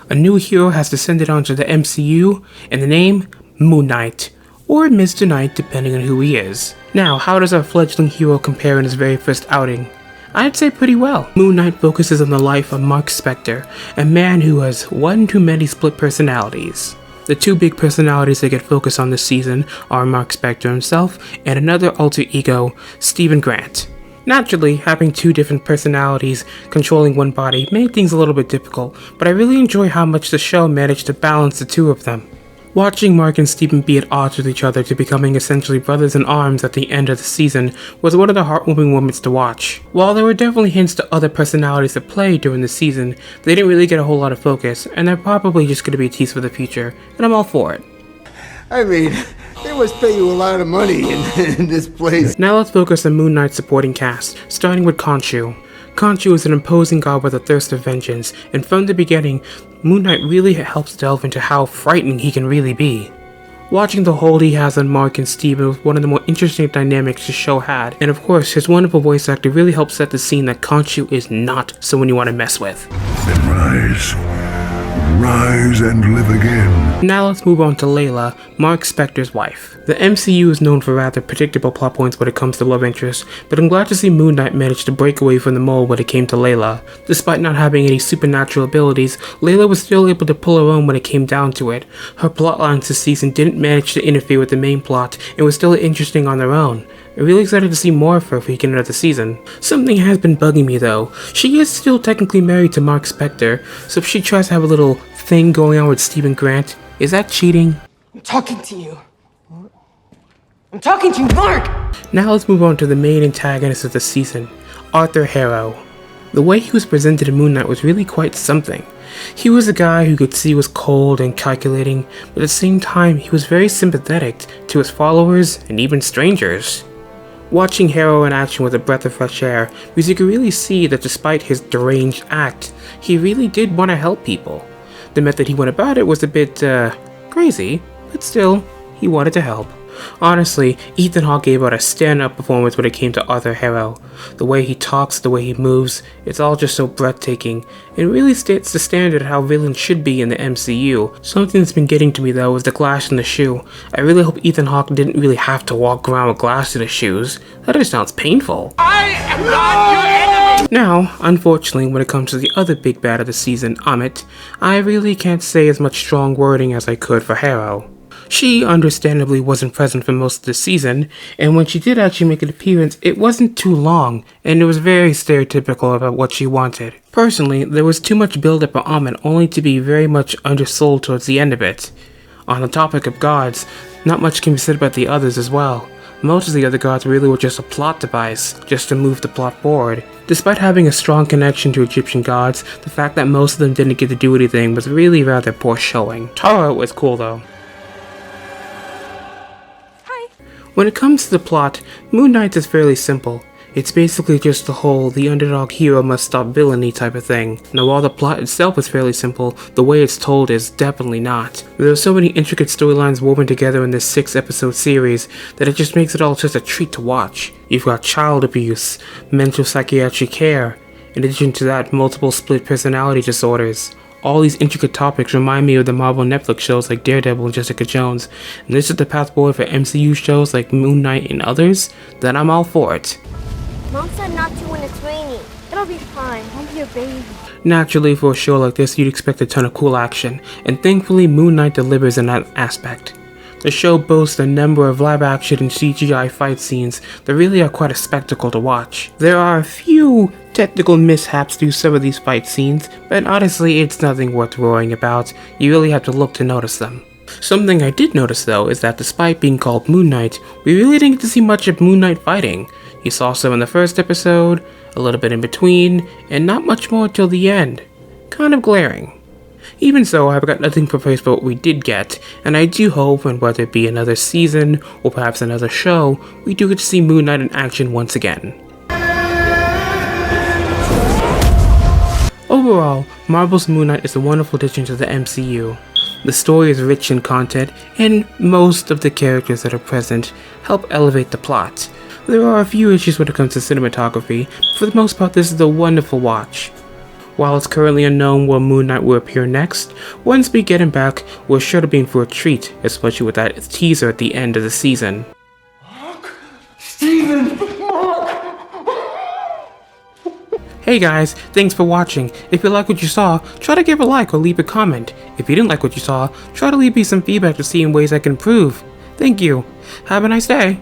A new hero has descended onto the MCU, and the name, Moon Knight, or Mr. Knight depending on who he is. Now, how does our fledgling hero compare in his very first outing? I'd say pretty well. Moon Knight focuses on the life of Mark Spector, a man who has one too many split personalities. The two big personalities that get focused on this season are Mark Spector himself and another alter ego, Stephen Grant. Naturally, having two different personalities controlling one body made things a little bit difficult, but I really enjoy how much the show managed to balance the two of them. Watching Mark and Stephen be at odds with each other to becoming essentially brothers in arms at the end of the season was one of the heartwarming moments to watch. While there were definitely hints to other personalities at play during the season, they didn't really get a whole lot of focus, and they're probably just going to be a tease for the future, and I'm all for it. I mean, they must pay you a lot of money in this place. Now let's focus on Moon Knight's supporting cast, starting with Khonshu. Khonshu is an imposing god with a thirst of vengeance, and from the beginning, Moon Knight really helps delve into how frightening he can really be. Watching the hold he has on Mark and Steven was one of the more interesting dynamics the show had, and of course, his wonderful voice actor really helped set the scene that Khonshu is not someone you want to mess with. Then rise and live again. Now let's move on to Layla, Mark Spector's wife. The MCU is known for rather predictable plot points when it comes to love interests, but I'm glad to see Moon Knight manage to break away from the mold when it came to Layla. Despite not having any supernatural abilities, Layla was still able to pull her own when it came down to it. Her plotlines this season didn't manage to interfere with the main plot and was still interesting on their own. I'm really excited to see more of her if we get another season. Something has been bugging me though. She is still technically married to Mark Spector, so if she tries to have a little thing going on with Stephen Grant, is that cheating? I'm talking to you. I'm talking to you, Mark! Now let's move on to the main antagonist of the season, Arthur Harrow. The way he was presented in Moon Knight was really quite something. He was a guy who could see was cold and calculating, but at the same time he was very sympathetic to his followers and even strangers. Watching Harrow in action was a breath of fresh air, because you could really see that despite his deranged act, he really did want to help people. The method he went about it was a bit, crazy, but still, he wanted to help. Honestly, Ethan Hawke gave out a stand-up performance when it came to Arthur Harrow. The way he talks, the way he moves, it's all just so breathtaking. It really sets the standard of how villains should be in the MCU. Something that's been getting to me though is the glass in the shoe. I really hope Ethan Hawke didn't really have to walk around with glass in his shoes. That just sounds painful. I am not your enemy! Now, unfortunately, when it comes to the other big bad of the season, Ammit, I really can't say as much strong wording as I could for Harrow. She, understandably, wasn't present for most of the season, and when she did actually make an appearance, it wasn't too long, and it was very stereotypical about what she wanted. Personally, there was too much build-up for Ammit only to be very much undersold towards the end of it. On the topic of gods, not much can be said about the others as well. Most of the other gods really were just a plot device, just to move the plot forward. Despite having a strong connection to Egyptian gods, the fact that most of them didn't get to do anything was really rather poor showing. Tara was cool though. When it comes to the plot, Moon Knight is fairly simple. It's basically just the whole the underdog hero must stop villainy type of thing. Now while the plot itself is fairly simple, the way it's told is definitely not. There are so many intricate storylines woven together in this 6-episode series that it just makes it all just a treat to watch. You've got child abuse, mental psychiatric care, in addition to that multiple split personality disorders. All these intricate topics remind me of the Marvel Netflix shows like Daredevil and Jessica Jones, and this is the path forward for MCU shows like Moon Knight and others, then I'm all for it. Mom said not to when it's raining. It'll be fine. Don't be a baby. Naturally, for a show like this, you'd expect a ton of cool action, and thankfully Moon Knight delivers in that aspect. The show boasts a number of live action and CGI fight scenes that really are quite a spectacle to watch. There are a few technical mishaps through some of these fight scenes, but honestly it's nothing worth worrying about. You really have to look to notice them. Something I did notice though is that despite being called Moon Knight, we really didn't get to see much of Moon Knight fighting. You saw some in the first episode, a little bit in between, and not much more till the end. Kind of glaring. Even so, I've got nothing to praise for what we did get, and I do hope, and whether it be another season, or perhaps another show, we do get to see Moon Knight in action once again. Overall, Marvel's Moon Knight is a wonderful addition to the MCU. The story is rich in content, and most of the characters that are present help elevate the plot. There are a few issues when it comes to cinematography, but for the most part this is a wonderful watch. While it's currently unknown where Moon Knight will appear next, once we get him back, we're sure to be in for a treat, especially with that teaser at the end of the season. Steven! Hey guys, thanks for watching. If you like what you saw, try to give a like or leave a comment. If you didn't like what you saw, try to leave me some feedback to see in ways I can improve. Thank you. Have a nice day.